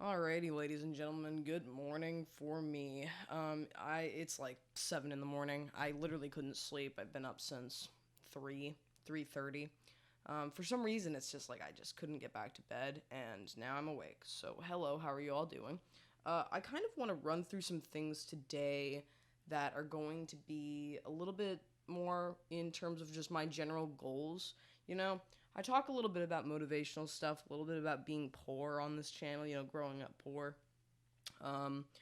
Alrighty, ladies and gentlemen, good morning for me. It's like 7 in the morning. I literally couldn't sleep. I've been up since 3:30. For some reason, it's just like I just couldn't get back to bed, and now I'm awake. So, hello, how are you all doing? I kind of want to run through some things today that are going to be a little bit more in terms of just my general goals. You know, I talk a little bit about motivational stuff, a little bit about being poor on this channel, growing up poor.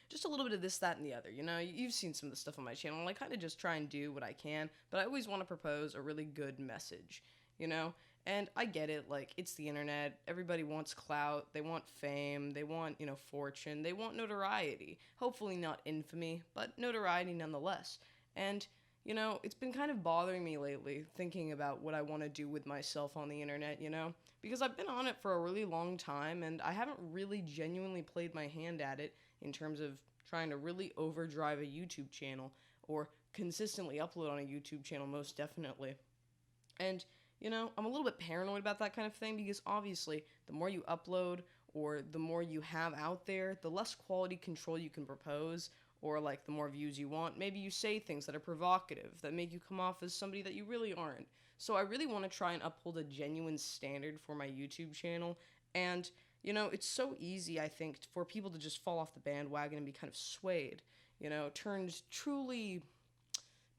Just a little bit of this, that, and the other. You've seen some of the stuff on my channel. I kind of just try and do what I can, but I always want to propose a really good message, you know? And I get it, like, it's the internet. Everybody wants clout, they want fame, they want, fortune, they want notoriety. Hopefully not infamy, but notoriety nonetheless. And it's been kind of bothering me lately thinking about what I want to do with myself on the internet, because I've been on it for a really long time and I haven't really genuinely played my hand at it in terms of trying to really overdrive a YouTube channel or consistently upload on a YouTube channel, most definitely. And, I'm a little bit paranoid about that kind of thing because obviously the more you upload or the more you have out there, the less quality control you can propose or like the more views you want. Maybe you say things that are provocative that make you come off as somebody that you really aren't. So I really want to try and uphold a genuine standard for my YouTube channel. And, it's so easy, I think, for people to just fall off the bandwagon and be kind of swayed, turned truly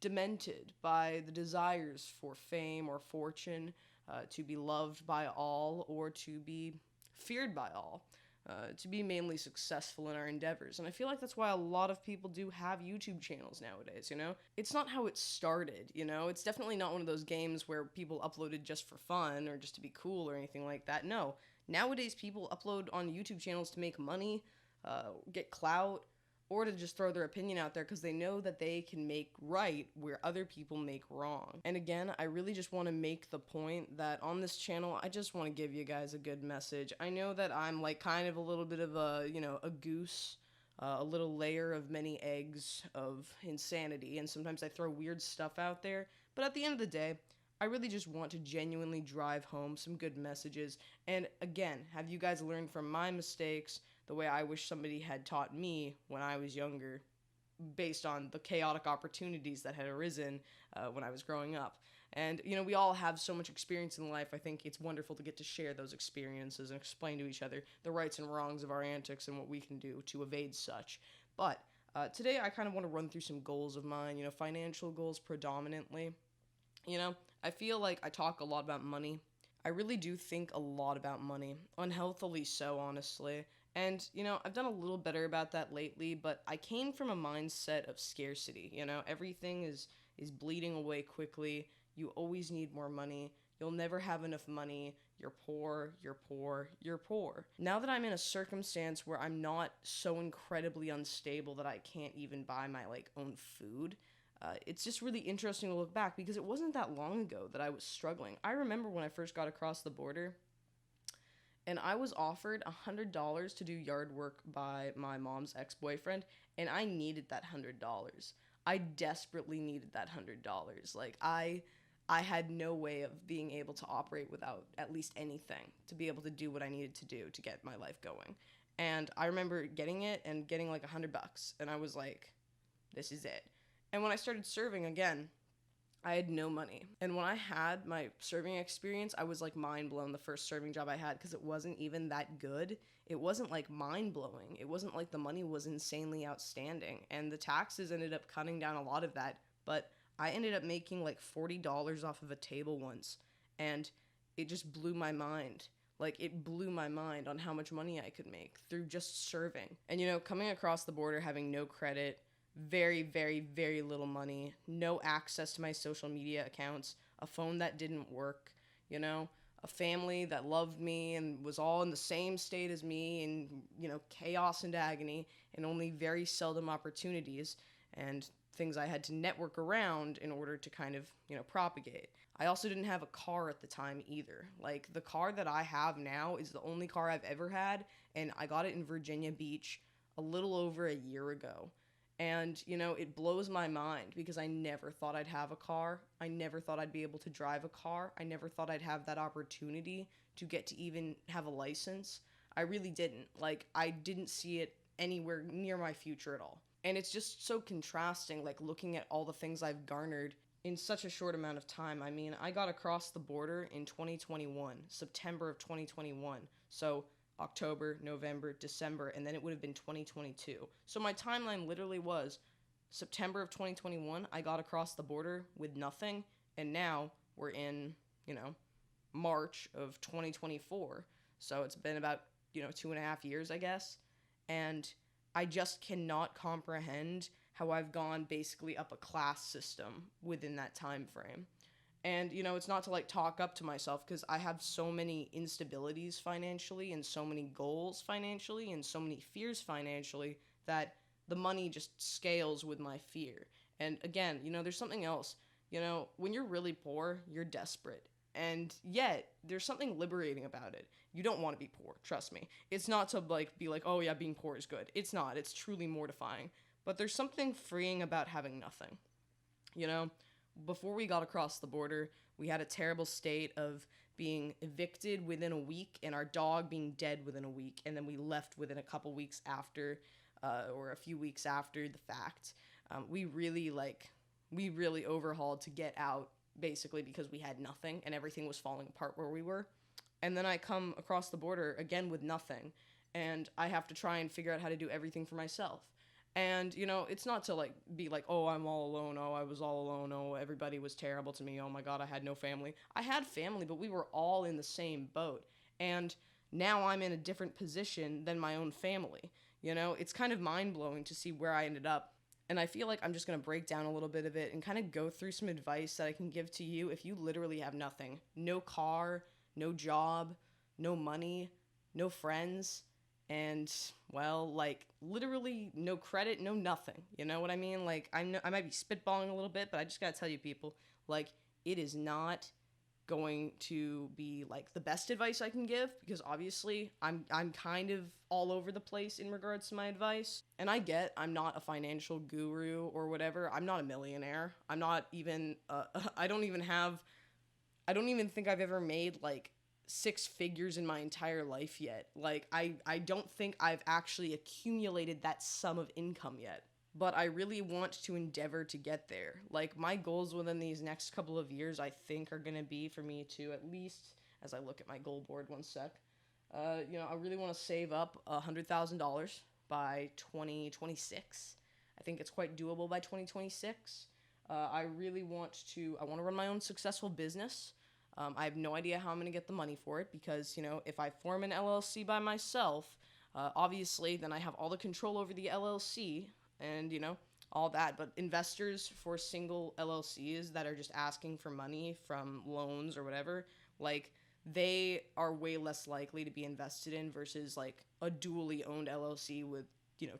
demented by the desires for fame or fortune, to be loved by all or to be feared by all, to be mainly successful in our endeavors. And I feel like that's why a lot of people do have YouTube channels nowadays. It's not how it started. It's definitely not one of those games where people uploaded just for fun or just to be cool or anything like that. No. Nowadays, people upload on YouTube channels to make money, get clout, or to just throw their opinion out there because they know that they can make right where other people make wrong. And again, I really just want to make the point that on this channel, I just want to give you guys a good message. I know that I'm like kind of a little bit of a goose, a little layer of many eggs of insanity, and sometimes I throw weird stuff out there, but at the end of the day, I really just want to genuinely drive home some good messages. And again, have you guys learned from my mistakes the way I wish somebody had taught me when I was younger, based on the chaotic opportunities that had arisen when I was growing up. And, we all have so much experience in life. I think it's wonderful to get to share those experiences and explain to each other the rights and wrongs of our antics and what we can do to evade such. But today I kind of want to run through some goals of mine, financial goals predominantly. I feel like I talk a lot about money. I really do think a lot about money, unhealthily so, honestly. And, I've done a little better about that lately, but I came from a mindset of scarcity. Everything is bleeding away quickly. You always need more money. You'll never have enough money. You're poor, you're poor, you're poor. Now that I'm in a circumstance where I'm not so incredibly unstable that I can't even buy my own food, it's just really interesting to look back because it wasn't that long ago that I was struggling. I remember when I first got across the border and I was offered $100 to do yard work by my mom's ex-boyfriend, and I needed that $100. I desperately needed that $100. Like I had no way of being able to operate without at least anything to be able to do what I needed to do to get my life going. And I remember getting it and getting like $100, and I was like, this is it. And when I started serving again, I had no money. And when I had my serving experience, I was like mind blown the first serving job I had because it wasn't even that good. It wasn't like mind blowing. It wasn't like the money was insanely outstanding. And the taxes ended up cutting down a lot of that. But I ended up making like $40 off of a table once. And it just blew my mind. Like, it blew my mind on how much money I could make through just serving. And, coming across the border, having no credit, very, very, very little money, no access to my social media accounts, a phone that didn't work, a family that loved me and was all in the same state as me and, chaos and agony and only very seldom opportunities and things I had to network around in order to kind of, propagate. I also didn't have a car at the time either. Like, the car that I have now is the only car I've ever had, and I got it in Virginia Beach a little over a year ago. And, it blows my mind because I never thought I'd have a car. I never thought I'd be able to drive a car. I never thought I'd have that opportunity to get to even have a license. I really didn't. Like, I didn't see it anywhere near my future at all. And it's just so contrasting, like, looking at all the things I've garnered in such a short amount of time. I mean, I got across the border in 2021, September of 2021. So, October, November, December, and then it would have been 2022. So, my timeline literally was September of 2021, I got across the border with nothing, and now we're in, March of 2024. So it's been about, 2.5 years, I guess. And I just cannot comprehend how I've gone basically up a class system within that time frame. And, it's not to like talk up to myself because I have so many instabilities financially and so many goals financially and so many fears financially that the money just scales with my fear. And again, there's something else. When you're really poor, you're desperate. And yet, there's something liberating about it. You don't want to be poor, trust me. It's not to like be like, oh yeah, being poor is good. It's not. It's truly mortifying. But there's something freeing about having nothing. Before we got across the border, we had a terrible state of being evicted within a week and our dog being dead within a week. And then we left within a couple weeks after, or a few weeks after the fact. We really overhauled to get out, basically because we had nothing and everything was falling apart where we were. And then I come across the border again with nothing, and I have to try and figure out how to do everything for myself. And, it's not to like be like, oh, I'm all alone. Oh, I was all alone. Oh, everybody was terrible to me. Oh my God, I had no family. I had family, but we were all in the same boat. And now I'm in a different position than my own family. It's kind of mind blowing to see where I ended up. And I feel like I'm just going to break down a little bit of it and kind of go through some advice that I can give to you if you literally have nothing. No car, no job, no money, no friends, and, well, like, literally no credit, no nothing. You know what I mean? Like, I might be spitballing a little bit, but I just got to tell you people, like, it is not going to be like the best advice I can give because obviously I'm kind of all over the place in regards to my advice, and I'm not a financial guru or whatever. I'm not a millionaire. I'm not even I don't even think I've ever made like six figures in my entire life yet. Like I don't think I've actually accumulated that sum of income yet. But I really want to endeavor to get there. Like, my goals within these next couple of years, I think, are going to be for me to at least, as I look at my goal board, one sec, I really want to save up $100,000 by 2026. I think it's quite doable by 2026. I want to run my own successful business. I have no idea how I'm going to get the money for it because, if I form an LLC by myself, obviously, then I have all the control over the LLC and, all that. But investors for single LLCs that are just asking for money from loans or whatever, like, they are way less likely to be invested in versus, like, a dually owned LLC with,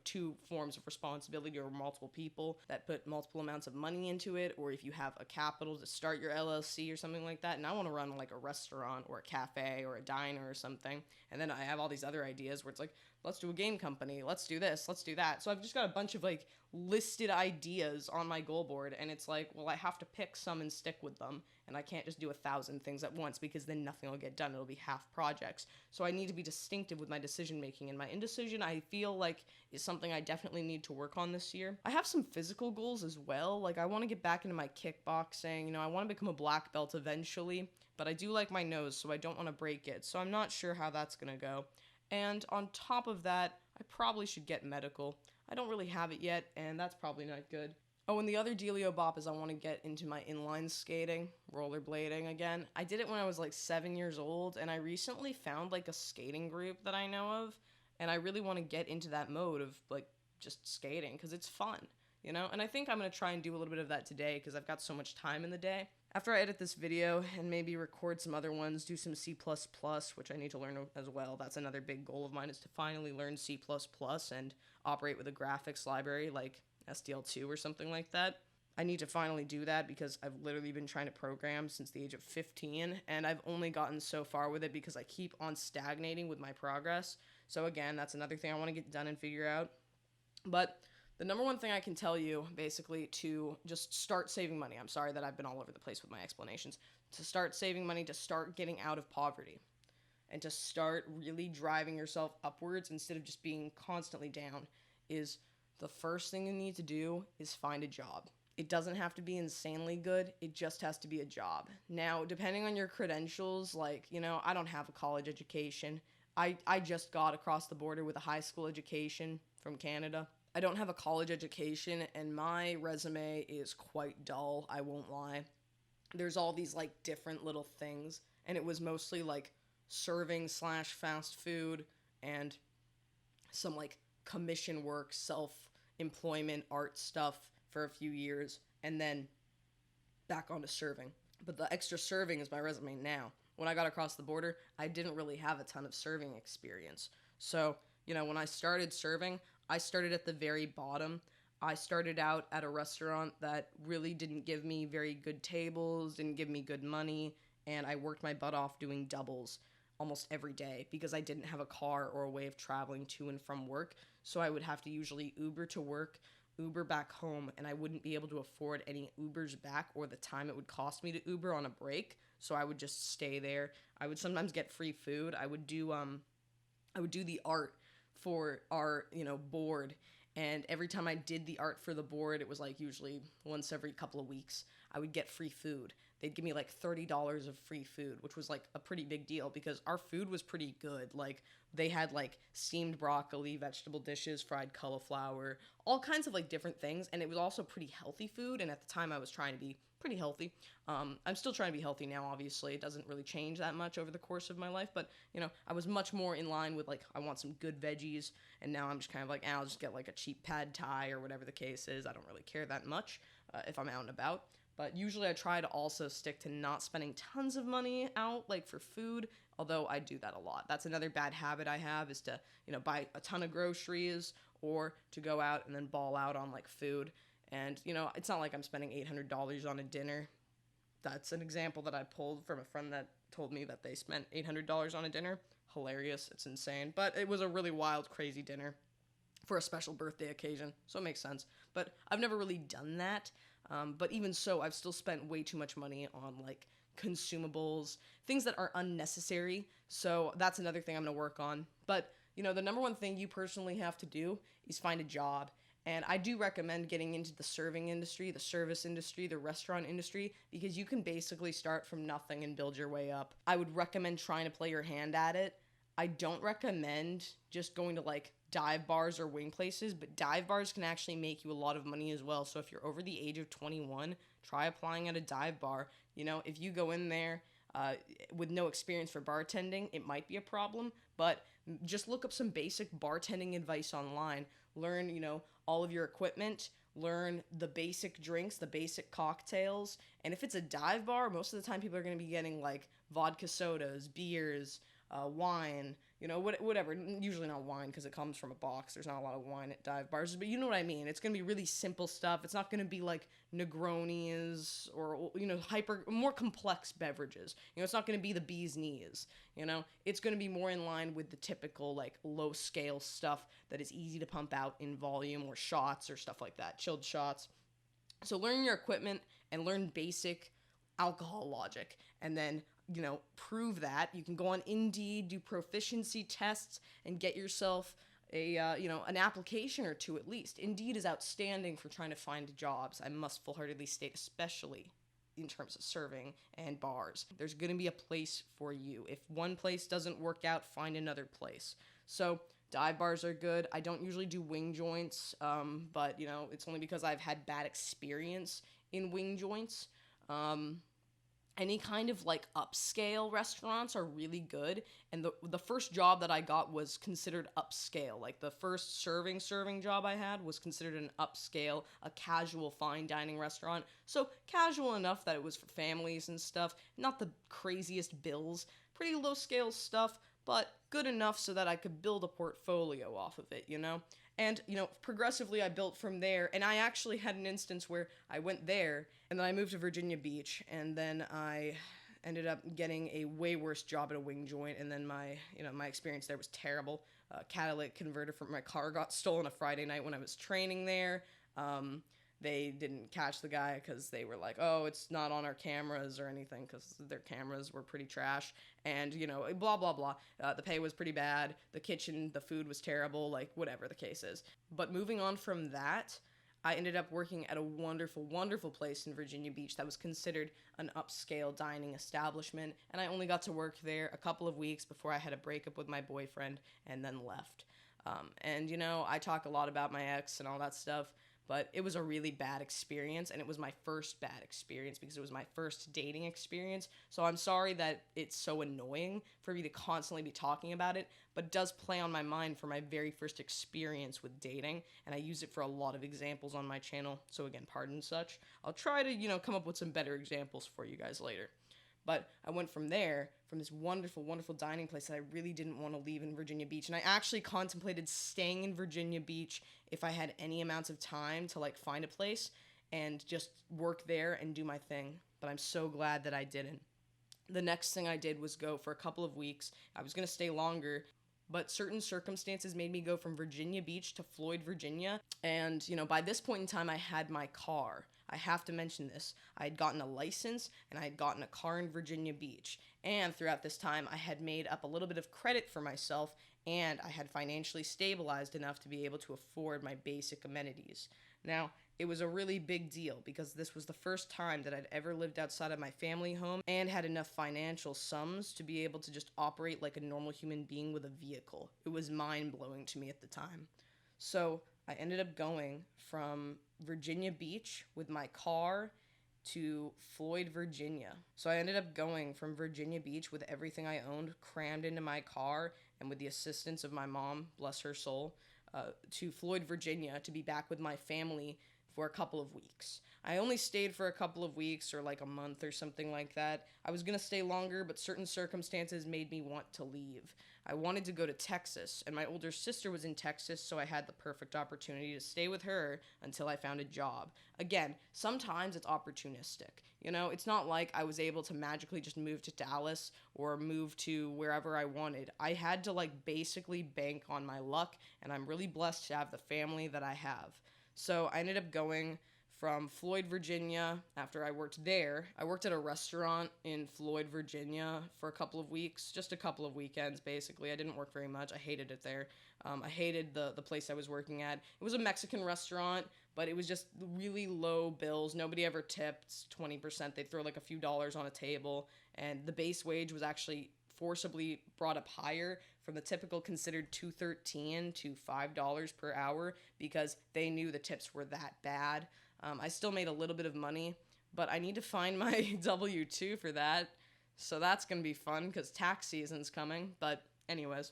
two forms of responsibility or multiple people that put multiple amounts of money into it, or if you have a capital to start your LLC or something like that. And I want to run like a restaurant or a cafe or a diner or something. And then I have all these other ideas where it's like, let's do a game company, let's do this, let's do that. So I've just got a bunch of like listed ideas on my goal board, and it's like, well, I have to pick some and stick with them, and I can't just do 1,000 things at once because then nothing will get done. It'll be half projects. So I need to be distinctive with my decision making, and my indecision, I feel like, is something I definitely need to work on this year. I have some physical goals as well. Like, I want to get back into my kickboxing. I want to become a black belt eventually, but I do like my nose, so I don't want to break it. So I'm not sure how that's gonna go. And on top of that, I probably should get medical. I don't really have it yet, and that's probably not good. Oh, and the other dealio bop is I want to get into my inline skating, rollerblading again. I did it when I was like 7 years old, and I recently found like a skating group that I know of, and I really want to get into that mode of like just skating because it's fun, And I think I'm going to try and do a little bit of that today because I've got so much time in the day. After I edit this video and maybe record some other ones, do some C++, which I need to learn as well. That's another big goal of mine, is to finally learn C++ and operate with a graphics library like SDL2 or something like that. I need to finally do that because I've literally been trying to program since the age of 15, and I've only gotten so far with it because I keep on stagnating with my progress. So again, that's another thing I want to get done and figure out. But the number one thing I can tell you, basically, to just start saving money, I'm sorry that I've been all over the place with my explanations, to start saving money, to start getting out of poverty. and to start really driving yourself upwards instead of just being constantly down is the first thing you need to do is find a job. It doesn't have to be insanely good. It just has to be a job. Now, depending on your credentials, like, I don't have a college education. I just got across the border with a high school education from Canada. I don't have a college education, and my resume is quite dull, I won't lie. There's all these, like, different little things, and it was mostly, like, serving slash fast food and some, like, commission work, self-employment, art stuff for a few years, and then back onto serving. But the extra serving is my resume now. When I got across the border, I didn't really have a ton of serving experience. So, when I started serving, I started at the very bottom. I started out at a restaurant that really didn't give me very good tables, didn't give me good money, and I worked my butt off doing doubles almost every day because I didn't have a car or a way of traveling to and from work. So I would have to usually Uber to work, Uber back home, and I wouldn't be able to afford any Ubers back or the time it would cost me to Uber on a break. So I would just stay there. I would sometimes get free food. I would do the art for our, board. And every time I did the art for the board, it was like usually once every couple of weeks, I would get free food. They'd give me like $30 of free food, which was like a pretty big deal because our food was pretty good. Like they had like steamed broccoli, vegetable dishes, fried cauliflower, all kinds of like different things. And it was also pretty healthy food. And at the time I was trying to be pretty healthy. I'm still trying to be healthy now, obviously. It doesn't really change that much over the course of my life. But, I was much more in line with like, I want some good veggies. And now I'm just kind of like, I'll just get like a cheap pad thai or whatever the case is. I don't really care that much if I'm out and about. But usually I try to also stick to not spending tons of money out, like for food, although I do that a lot. That's another bad habit I have is to, buy a ton of groceries or to go out and then ball out on like food. And, it's not like I'm spending $800 on a dinner. That's an example that I pulled from a friend that told me that they spent $800 on a dinner. Hilarious. It's insane. But it was a really wild, crazy dinner for a special birthday occasion, so it makes sense. But I've never really done that. But even so, I've still spent way too much money on like consumables, things that are unnecessary. So that's another thing I'm going to work on. But, the number one thing you personally have to do is find a job. And I do recommend getting into the serving industry, the service industry, the restaurant industry, because you can basically start from nothing and build your way up. I would recommend trying to play your hand at it. I don't recommend just going to like dive bars or wing places, but dive bars can actually make you a lot of money as well. So if you're over the age of 21, try applying at a dive bar. If you go in there with no experience for bartending, it might be a problem, but just look up some basic bartending advice online. Learn, all of your equipment, learn the basic drinks, the basic cocktails. And if it's a dive bar, most of the time people are going to be getting like vodka sodas, beers, wine, whatever. Usually not wine because it comes from a box. There's not a lot of wine at dive bars, but you know what I mean. It's going to be really simple stuff. It's not going to be like Negronis or, more complex beverages. It's not going to be the bee's knees, It's going to be more in line with the typical like low scale stuff that is easy to pump out in volume or shots or stuff like that, chilled shots. So learn your equipment and learn basic alcohol logic, and then prove that. You can go on Indeed, do proficiency tests, and get yourself a an application or two at least. Indeed is outstanding for trying to find jobs. I must full-heartedly state, especially in terms of serving and bars. There's going to be a place for you. If one place doesn't work out, find another place. So dive bars are good. I don't usually do wing joints, but it's only because I've had bad experience in wing joints. Any kind of like upscale restaurants are really good, and the first job that I got was considered upscale. Like the first serving job I had was considered an upscale, a casual fine dining restaurant. So casual enough that it was for families and stuff, not the craziest bills, pretty low scale stuff, but good enough so that I could build a portfolio off of it, And, progressively I built from there, and I actually had an instance where I went there, and then I moved to Virginia Beach, and then I ended up getting a way worse job at a wing joint, and then my experience there was terrible. Catalytic converter from my car got stolen a Friday night when I was training there. they didn't catch the guy because they were like, oh, it's not on our cameras or anything, because their cameras were pretty trash. And, blah, blah, blah. The pay was pretty bad. The kitchen, the food was terrible, like, whatever the case is. But moving on from that, I ended up working at a wonderful, wonderful place in Virginia Beach that was considered an upscale dining establishment, and I only got to work there a couple of weeks before I had a breakup with my boyfriend and then left. I talk a lot about my ex and all that stuff, but it was a really bad experience, and it was my first bad experience because it was my first dating experience. So I'm sorry that it's so annoying for me to constantly be talking about it, but it does play on my mind for my very first experience with dating, and I use it for a lot of examples on my channel. So again, pardon such. I'll try to, come up with some better examples for you guys later. But I went from there, from this wonderful, wonderful dining place that I really didn't want to leave in Virginia Beach. And I actually contemplated staying in Virginia Beach if I had any amounts of time to, find a place and just work there and do my thing. But I'm so glad that I didn't. The next thing I did was go for a couple of weeks. I was going to stay longer, but certain circumstances made me go from Virginia Beach to Floyd, Virginia. And, by this point in time, I had my car. I have to mention this. I had gotten a license, and I had gotten a car in Virginia Beach. And throughout this time, I had made up a little bit of credit for myself, and I had financially stabilized enough to be able to afford my basic amenities. Now, it was a really big deal because this was the first time that I'd ever lived outside of my family home and had enough financial sums to be able to just operate like a normal human being with a vehicle. It was mind-blowing to me at the time. So I ended up going from Virginia Beach with my car to Floyd, Virginia. So I ended up going from Virginia Beach with everything I owned crammed into my car and with the assistance of my mom, bless her soul, to Floyd, Virginia to be back with my family for a couple of weeks. I only stayed for a couple of weeks or like a month or something like that. I was going to stay longer, but certain circumstances made me want to leave. I wanted to go to Texas, and my older sister was in Texas, so I had the perfect opportunity to stay with her until I found a job. Again, sometimes it's opportunistic. It's not like I was able to magically just move to Dallas or move to wherever I wanted. I had to basically bank on my luck, and I'm really blessed to have the family that I have. So I ended up going from Floyd, Virginia. After I worked there, I worked at a restaurant in Floyd, Virginia for a couple of weeks, just a couple of weekends, basically. I didn't work very much. I hated it there. I hated the place I was working at. It was a Mexican restaurant, but it was just really low bills. Nobody ever tipped 20%. They'd throw a few dollars on a table, and the base wage was actually forcibly brought up higher from the typical considered $2.13 to $5 per hour because they knew the tips were that bad. I still made a little bit of money, but I need to find my W-2 for that. So that's going to be fun because tax season's coming. But anyways,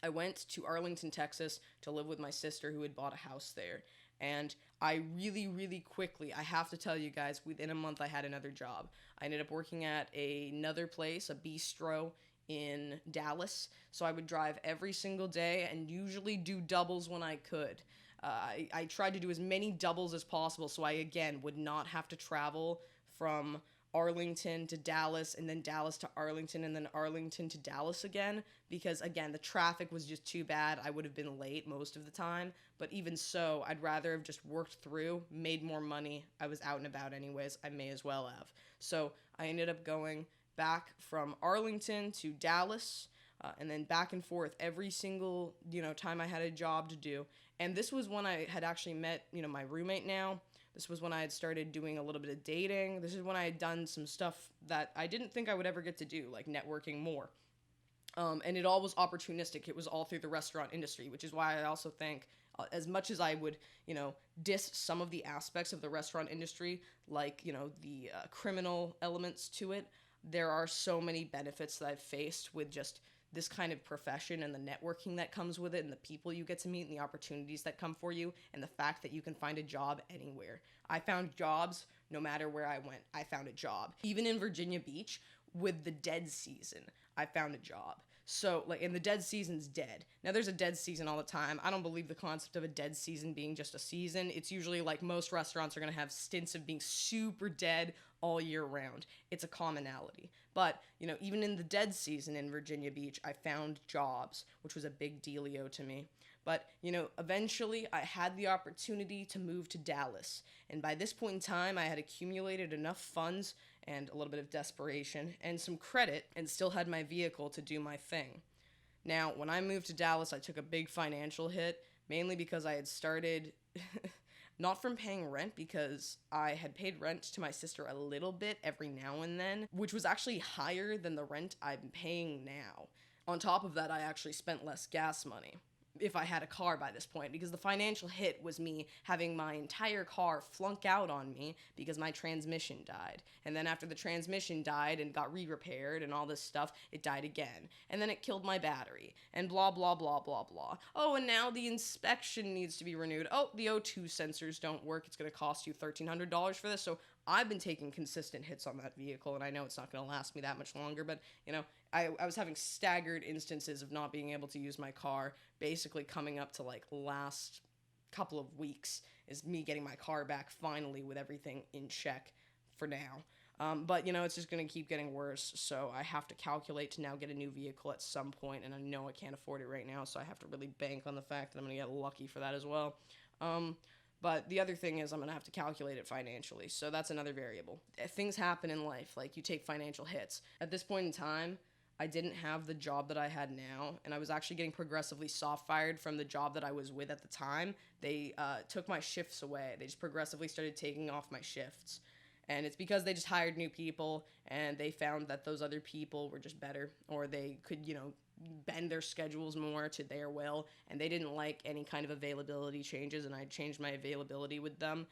I went to Arlington, Texas to live with my sister who had bought a house there. And I really, really quickly, I have to tell you guys, within a month I had another job. I ended up working at another place, a bistro in Dallas. So I would drive every single day and usually do doubles when I could. I tried to do as many doubles as possible so I, again, would not have to travel from Arlington to Dallas and then Dallas to Arlington and then Arlington to Dallas again because, again, the traffic was just too bad. I would have been late most of the time, but even so, I'd rather have just worked through, made more money. I was out and about anyways. I may as well have. So I ended up going back from Arlington to Dallas and then back and forth every single, time I had a job to do. And this was when I had actually met, my roommate now. This was when I had started doing a little bit of dating. This is when I had done some stuff that I didn't think I would ever get to do, like networking more. And it all was opportunistic. It was all through the restaurant industry, which is why I also think as much as I would, diss some of the aspects of the restaurant industry, like, the criminal elements to it, there are so many benefits that I've faced with just this kind of profession and the networking that comes with it and the people you get to meet and the opportunities that come for you and the fact that you can find a job anywhere. I found jobs no matter where I went. I found a job. Even in Virginia Beach with the dead season, I found a job. So, and the dead season's dead. Now, there's a dead season all the time. I don't believe the concept of a dead season being just a season. It's usually most restaurants are going to have stints of being super dead all year round. It's a commonality. But, even in the dead season in Virginia Beach, I found jobs, which was a big dealio to me. But, eventually I had the opportunity to move to Dallas. And by this point in time, I had accumulated enough funds and a little bit of desperation and some credit and still had my vehicle to do my thing. Now, when I moved to Dallas, I took a big financial hit, mainly because I had started not from paying rent, because I had paid rent to my sister a little bit every now and then, which was actually higher than the rent I'm paying now. On top of that, I actually spent less gas money if I had a car by this point, because the financial hit was me having my entire car flunk out on me because my transmission died. And then after the transmission died and got re-repaired and all this stuff, it died again. And then it killed my battery. And blah, blah, blah, blah, blah. Oh, and now the inspection needs to be renewed. Oh, the O2 sensors don't work. It's going to cost you $1,300 for this. So I've been taking consistent hits on that vehicle, and I know it's not going to last me that much longer, but, I was having staggered instances of not being able to use my car, basically coming up to, last couple of weeks is me getting my car back finally with everything in check for now. But, it's just going to keep getting worse, so I have to calculate to now get a new vehicle at some point, and I know I can't afford it right now, so I have to really bank on the fact that I'm going to get lucky for that as well. But the other thing is I'm going to have to calculate it financially, so that's another variable. Things happen in life, you take financial hits. At this point in time, I didn't have the job that I had now, and I was actually getting progressively soft-fired from the job that I was with at the time. They took my shifts away. They just progressively started taking off my shifts. And it's because they just hired new people, and they found that those other people were just better, or they could, bend their schedules more to their will, and they didn't like any kind of availability changes, and I changed my availability with them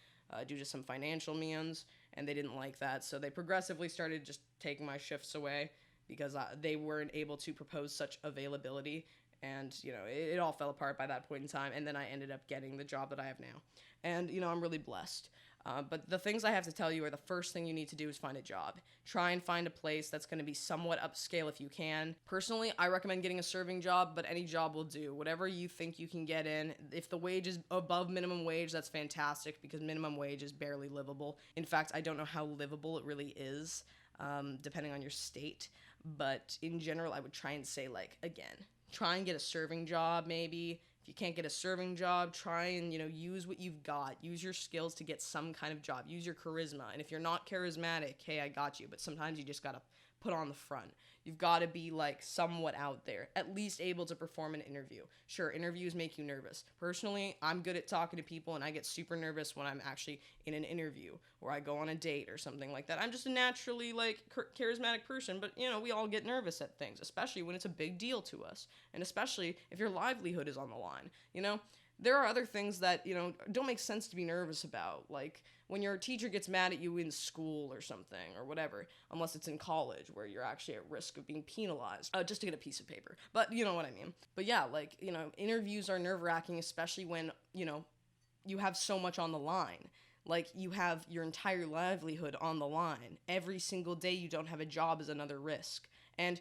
due to some financial means, and they didn't like that. So they progressively started just taking my shifts away, because they weren't able to propose such availability, and, it all fell apart by that point in time, and then I ended up getting the job that I have now. And, I'm really blessed. But the things I have to tell you are the first thing you need to do is find a job. Try and find a place that's going to be somewhat upscale if you can. Personally, I recommend getting a serving job, but any job will do. Whatever you think you can get in. If the wage is above minimum wage, that's fantastic, because minimum wage is barely livable. In fact, I don't know how livable it really is, depending on your state. But in general, I would try and say, again, try and get a serving job, maybe. If you can't get a serving job, try and, use what you've got. Use your skills to get some kind of job. Use your charisma. And if you're not charismatic, hey, I got you. But sometimes you just got to put on the front. You've got to be, somewhat out there, at least able to perform an interview. Sure, interviews make you nervous. Personally, I'm good at talking to people, and I get super nervous when I'm actually in an interview, or I go on a date or something like that. I'm just a naturally, charismatic person, but, we all get nervous at things, especially when it's a big deal to us, and especially if your livelihood is on the line, There are other things that, don't make sense to be nervous about, like when your teacher gets mad at you in school or something, or whatever, unless it's in college where you're actually at risk of being penalized, just to get a piece of paper. But you know what I mean. But yeah, interviews are nerve-wracking, especially when, you have so much on the line. You have your entire livelihood on the line. Every single day you don't have a job is another risk. And,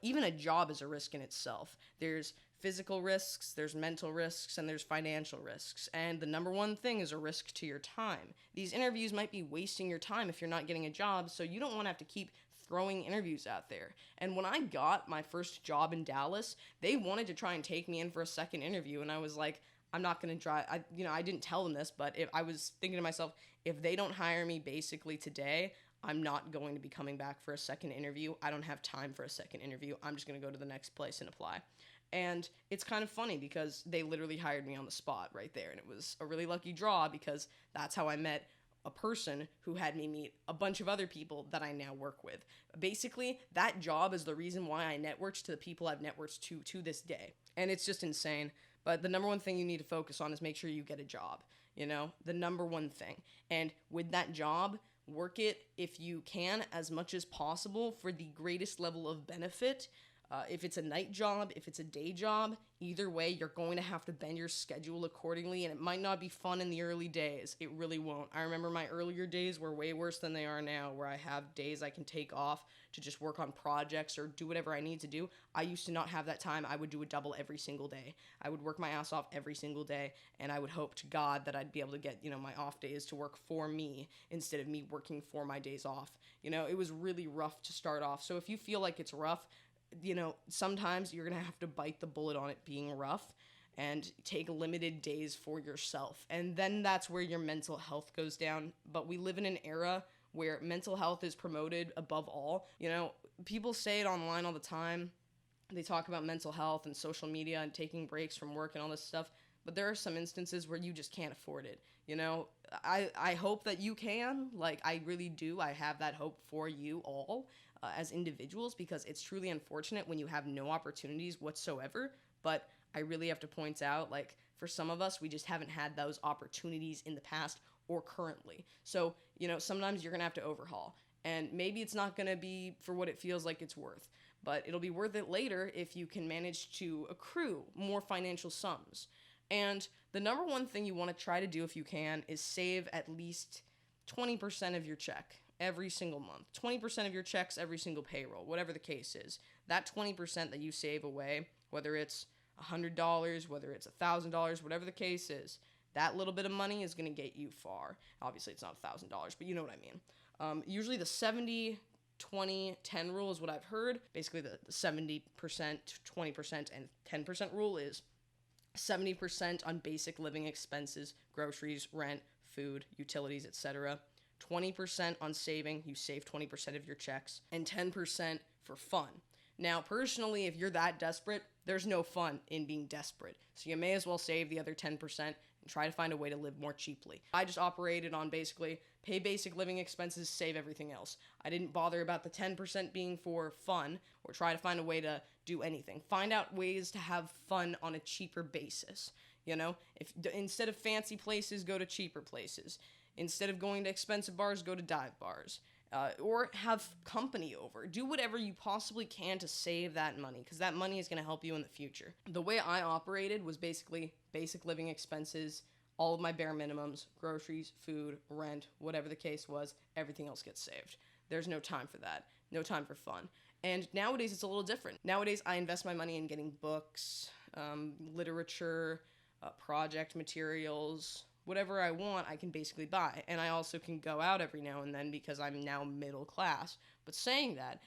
even a job is a risk in itself. There's physical risks, there's mental risks, and there's financial risks. And the number one thing is a risk to your time. These interviews might be wasting your time if you're not getting a job, so you don't want to have to keep throwing interviews out there. And when I got my first job in Dallas, they wanted to try and take me in for a second interview, and I was like, I'm not going to try. I didn't tell them this, but if I was thinking to myself, if they don't hire me basically today, I'm not going to be coming back for a second interview. I don't have time for a second interview. I'm just going to go to the next place and apply. And it's kind of funny because they literally hired me on the spot right there. And it was a really lucky draw because that's how I met a person who had me meet a bunch of other people that I now work with. Basically, that job is the reason why I networked to the people I've networked to this day. And it's just insane. But the number one thing you need to focus on is make sure you get a job. The number one thing. And with that job, work it if you can as much as possible for the greatest level of benefit. If it's a night job, if it's a day job, either way, you're going to have to bend your schedule accordingly, and it might not be fun in the early days. It really won't. I remember my earlier days were way worse than they are now, where I have days I can take off to just work on projects or do whatever I need to do. I used to not have that time. I would do a double every single day. I would work my ass off every single day, and I would hope to God that I'd be able to get, my off days to work for me instead of me working for my days off. It was really rough to start off. So if you feel like it's rough, sometimes you're going to have to bite the bullet on it being rough. and take limited days for yourself. And then that's where your mental health goes down. But we live in an era where mental health is promoted above all. You know, people say it online all the time. They talk about mental health and social media and taking breaks from work and all this stuff. But there are some instances where you just can't afford it. You know, I hope that you can. Like, I really do. I have that hope for you all as individuals, because it's truly unfortunate when you have no opportunities whatsoever. But I really have to point out, like, for some of us, we just haven't had those opportunities in the past or currently. So, you know, sometimes you're going to have to overhaul. And maybe it's not going to be for what it feels like it's worth, but it'll be worth it later if you can manage to accrue more financial sums. And the number one thing you want to try to do if you can is save at least 20% of your check every single month. 20% of your checks every single payroll, whatever the case is. That 20% that you save away, whether it's $100, whether it's $1,000, whatever the case is, that little bit of money is going to get you far. Obviously, it's not $1,000, but you know what I mean. Usually the 70, 20, 10 rule is what I've heard. Basically, the 70%, 20%, and 10% rule is 70% on basic living expenses, groceries, rent, food, utilities, etc. 20% on saving, you save 20% of your checks, and 10% for fun. Now, personally, if you're that desperate, there's no fun in being desperate. So you may as well save the other 10% and try to find a way to live more cheaply. I just operated on basically pay basic living expenses, save everything else. I didn't bother about the 10% being for fun or try to find a way to do anything. Find out ways to have fun on a cheaper basis. You know, if instead of fancy places, go to cheaper places. Instead of going to expensive bars, go to dive bars. Or have company over. Do whatever you possibly can to save that money, because that money is going to help you in the future. The way I operated was basically basic living expenses, all of my bare minimums, groceries, food, rent, whatever the case was, everything else gets saved. There's no time for that. No time for fun. And nowadays it's a little different. Nowadays I invest my money in getting books, literature, project materials, whatever I want, I can basically buy. And I also can go out every now and then because I'm now middle class. But saying that,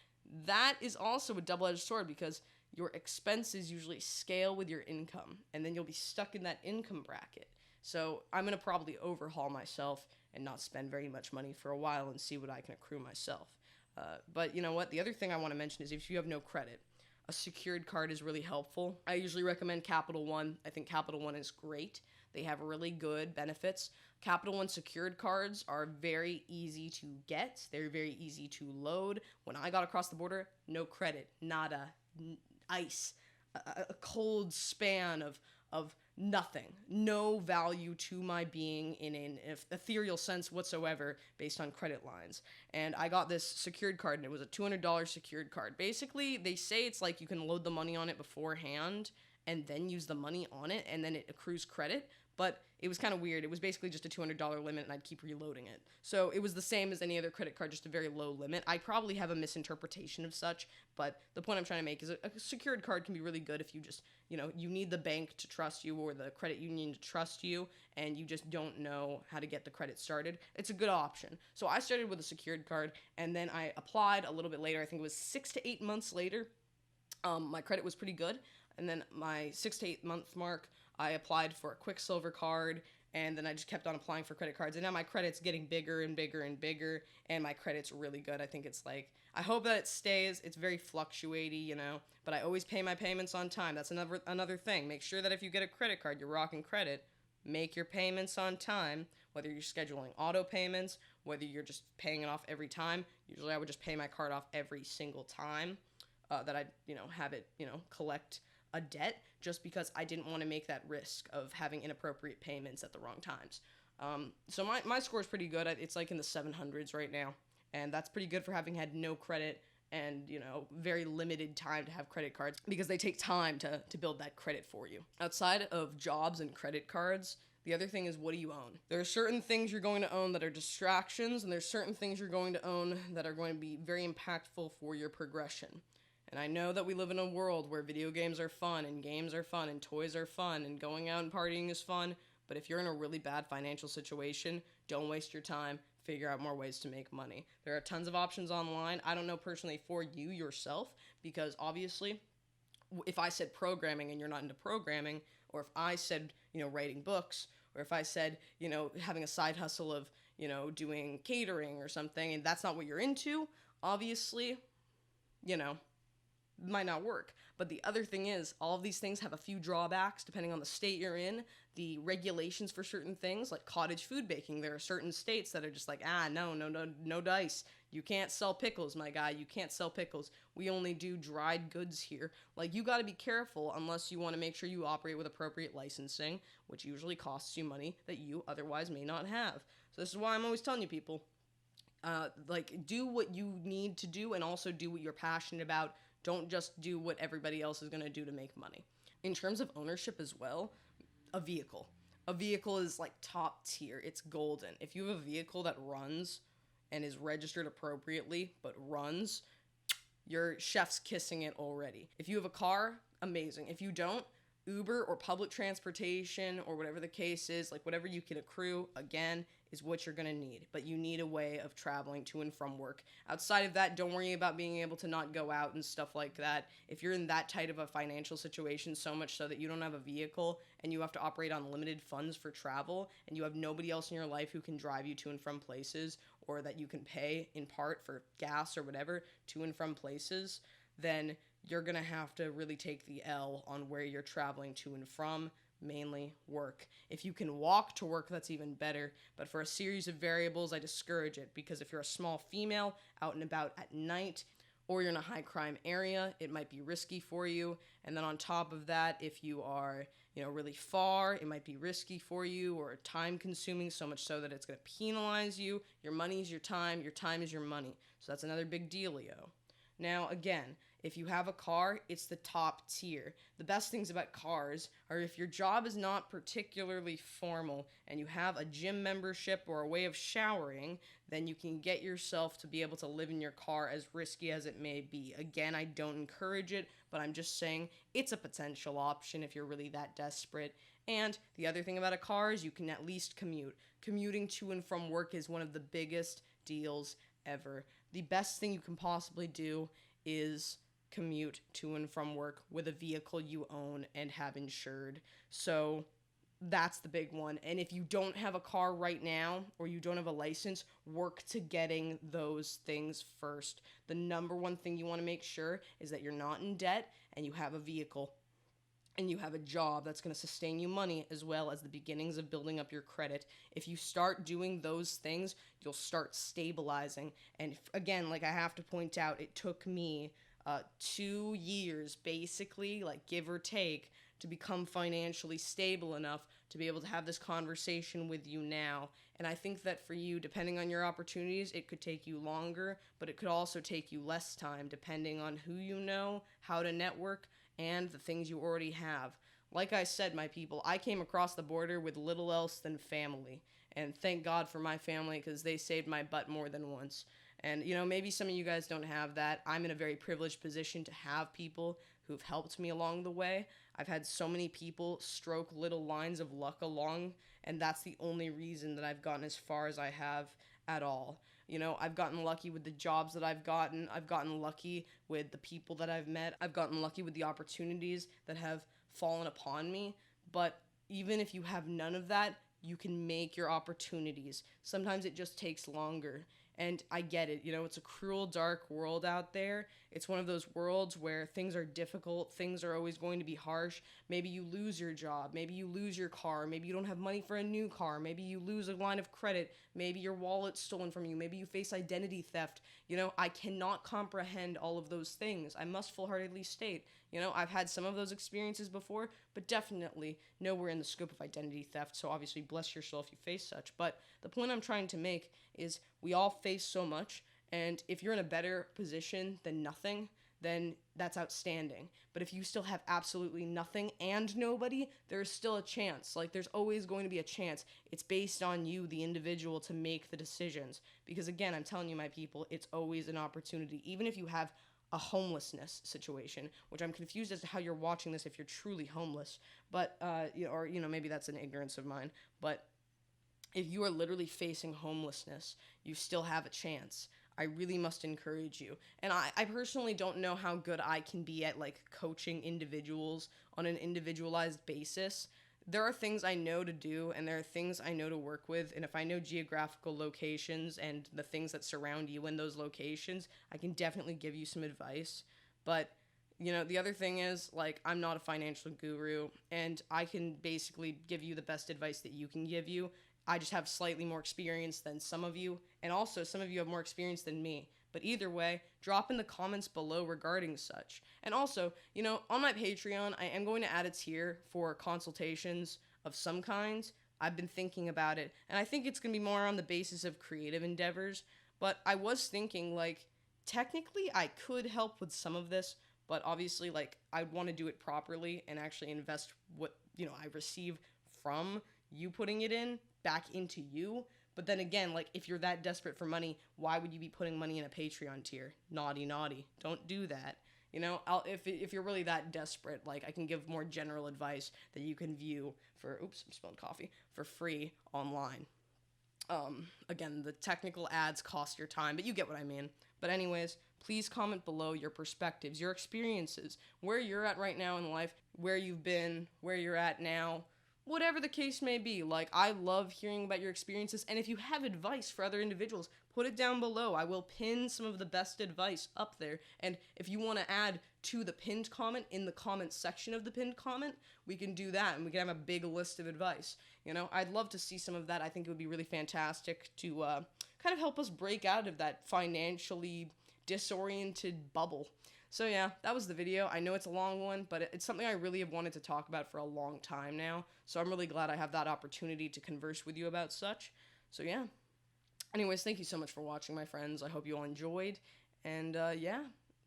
that is also a double-edged sword, because your expenses usually scale with your income, and then you'll be stuck in that income bracket. So I'm going to probably overhaul myself and not spend very much money for a while and see what I can accrue myself. But you know what? The other thing I want to mention is if you have no credit, a secured card is really helpful. I usually recommend Capital One. I think Capital One is great. They have really good benefits. Capital One secured cards are very easy to get. They're very easy to load. When I got across the border, no credit, nada, ice, a cold span of nothing, no value to my being in an ethereal sense whatsoever based on credit lines. And I got this secured card, and it was a $200 secured card. Basically, they say it's like you can load the money on it beforehand and then use the money on it, and then it accrues credit. But it was kind of weird. It was basically just a $200 limit, and I'd keep reloading it. So it was the same as any other credit card, just a very low limit. I probably have a misinterpretation of such, but the point I'm trying to make is a secured card can be really good if you just, you need the bank to trust you or the credit union to trust you, and you just don't know how to get the credit started. It's a good option. So I started with a secured card, and then I applied a little bit later. I think it was 6 to 8 months later. My credit was pretty good. And then my 6 to 8 month mark, I applied for a Quicksilver card, and then I just kept on applying for credit cards. And now my credit's getting bigger and bigger and bigger, and my credit's really good. I think it's like, I hope that it stays. It's very fluctuating, but I always pay my payments on time. That's another thing. Make sure that if you get a credit card, you're rocking credit, make your payments on time, whether you're scheduling auto payments, whether you're just paying it off every time. Usually I would just pay my card off every single time that I, have it, collect a debt, just because I didn't want to make that risk of having inappropriate payments at the wrong times. So my score is pretty good. It's like in the 700s right now, and that's pretty good for having had no credit and, very limited time to have credit cards, because they take time to build that credit for you. Outside of jobs and credit cards, the other thing is, what do you own? There are certain things you're going to own that are distractions, and there's certain things you're going to own that are going to be very impactful for your progression. And I know that we live in a world where video games are fun, and games are fun, and toys are fun, and going out and partying is fun, but if you're in a really bad financial situation, don't waste your time. Figure out more ways to make money. There are tons of options online. I don't know personally for you yourself, because obviously, if I said programming and you're not into programming, or if I said, writing books, or if I said, having a side hustle of, doing catering or something, and that's not what you're into, obviously, you know, might not work. But the other thing is, all of these things have a few drawbacks depending on the state you're in. The regulations for certain things, like cottage food baking, there are certain states that are just like, no, no, no, no dice. You can't sell pickles, my guy. You can't sell pickles. We only do dried goods here. Like, you got to be careful unless you want to make sure you operate with appropriate licensing, which usually costs you money that you otherwise may not have. So this is why I'm always telling you people, do what you need to do and also do what you're passionate about. Don't just do what everybody else is going to do to make money. In terms of ownership as well, a vehicle. A vehicle is like top tier. It's golden. If you have a vehicle that runs and is registered appropriately, but runs, your chef's kissing it already. If you have a car, amazing. If you don't, Uber or public transportation or whatever the case is, like whatever you can accrue, again, is what you're going to need. But you need a way of traveling to and from work. Outside of that, don't worry about being able to not go out and stuff like that. If you're in that tight of a financial situation, so much so that you don't have a vehicle and you have to operate on limited funds for travel, and you have nobody else in your life who can drive you to and from places, or that you can pay in part for gas or whatever to and from places, then you're going to have to really take the L on where you're traveling to and from, mainly work. If you can walk to work, that's even better. But for a series of variables, I discourage it, because if you're a small female out and about at night, or you're in a high crime area, it might be risky for you. And then on top of that, if you are, really far, it might be risky for you or time consuming, so much so that it's going to penalize you. Your money is your time is your money. So that's another big dealio. Now, again, if you have a car, it's the top tier. The best things about cars are if your job is not particularly formal and you have a gym membership or a way of showering, then you can get yourself to be able to live in your car, as risky as it may be. Again, I don't encourage it, but I'm just saying it's a potential option if you're really that desperate. And the other thing about a car is you can at least commute. Commuting to and from work is one of the biggest deals ever. The best thing you can possibly do is commute to and from work with a vehicle you own and have insured. So that's the big one. And if you don't have a car right now, or you don't have a license, work to getting those things first. The number one thing you want to make sure is that you're not in debt and you have a vehicle and you have a job that's going to sustain you money, as well as the beginnings of building up your credit. If you start doing those things, you'll start stabilizing. And again, like I have to point out, it took me 2 years, basically, like give or take, to become financially stable enough to be able to have this conversation with you now. And I think that for you, depending on your opportunities, it could take you longer, but it could also take you less time, depending on who you know, how to network, and the things you already have. Like I said, my people, I came across the border with little else than family. And thank God for my family, because they saved my butt more than once. And, maybe some of you guys don't have that. I'm in a very privileged position to have people who've helped me along the way. I've had so many people stroke little lines of luck along, and that's the only reason that I've gotten as far as I have at all. I've gotten lucky with the jobs that I've gotten. I've gotten lucky with the people that I've met. I've gotten lucky with the opportunities that have fallen upon me. But even if you have none of that, you can make your opportunities. Sometimes it just takes longer. And I get it. It's a cruel, dark world out there. It's one of those worlds where things are difficult. Things are always going to be harsh. Maybe you lose your job. Maybe you lose your car. Maybe you don't have money for a new car. Maybe you lose a line of credit. Maybe your wallet's stolen from you. Maybe you face identity theft. I cannot comprehend all of those things. I must full-heartedly state, I've had some of those experiences before, but definitely nowhere in the scope of identity theft. So obviously bless your soul if you face such. But the point I'm trying to make is we all face so much, and if you're in a better position than nothing, then that's outstanding. But if you still have absolutely nothing and nobody, there's still a chance. Like, there's always going to be a chance. It's based on you, the individual, to make the decisions. Because again, I'm telling you, my people, it's always an opportunity. Even if you have a homelessness situation, which I'm confused as to how you're watching this if you're truly homeless, but, maybe that's an ignorance of mine, but if you are literally facing homelessness, you still have a chance. I really must encourage you. And I personally don't know how good I can be at like coaching individuals on an individualized basis. There are things I know to do and there are things I know to work with. And if I know geographical locations and the things that surround you in those locations, I can definitely give you some advice. But the other thing is, like, I'm not a financial guru, and I can basically give you the best advice that you can give you. I just have slightly more experience than some of you, and also some of you have more experience than me. But either way, drop in the comments below regarding such. And also, on my Patreon, I am going to add a tier for consultations of some kinds. I've been thinking about it, and I think it's going to be more on the basis of creative endeavors. But I was thinking, like, technically I could help with some of this, but obviously, like, I'd want to do it properly and actually invest what, I receive from you putting it in back into you. But then again, like, if you're that desperate for money, why would you be putting money in a Patreon tier? Naughty, naughty. Don't do that. If you're really that desperate, like, I can give more general advice that you can view for, oops, I'm spilling coffee, for free online. Again, the technical ads cost your time, but you get what I mean. But anyways, please comment below your perspectives, your experiences, where you're at right now in life, where you've been, where you're at now, whatever the case may be. Like, I love hearing about your experiences, and if you have advice for other individuals, put it down below. I will pin some of the best advice up there, and if you want to add to the pinned comment in the comment section of the pinned comment, we can do that, and we can have a big list of advice. I'd love to see some of that. I think it would be really fantastic to kind of help us break out of that financially disoriented bubble. So yeah, that was the video. I know it's a long one, but it's something I really have wanted to talk about for a long time now. So I'm really glad I have that opportunity to converse with you about such. So yeah. Anyways, thank you so much for watching, my friends. I hope you all enjoyed. And yeah,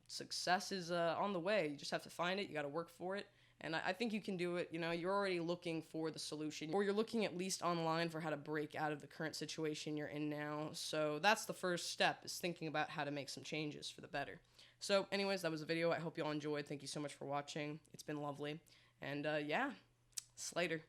success is on the way. You just have to find it. You got to work for it. And I think you can do it. You're already looking for the solution, or you're looking at least online for how to break out of the current situation you're in now. So that's the first step, is thinking about how to make some changes for the better. So anyways, that was the video. I hope you all enjoyed. Thank you so much for watching. It's been lovely. And yeah, Slater.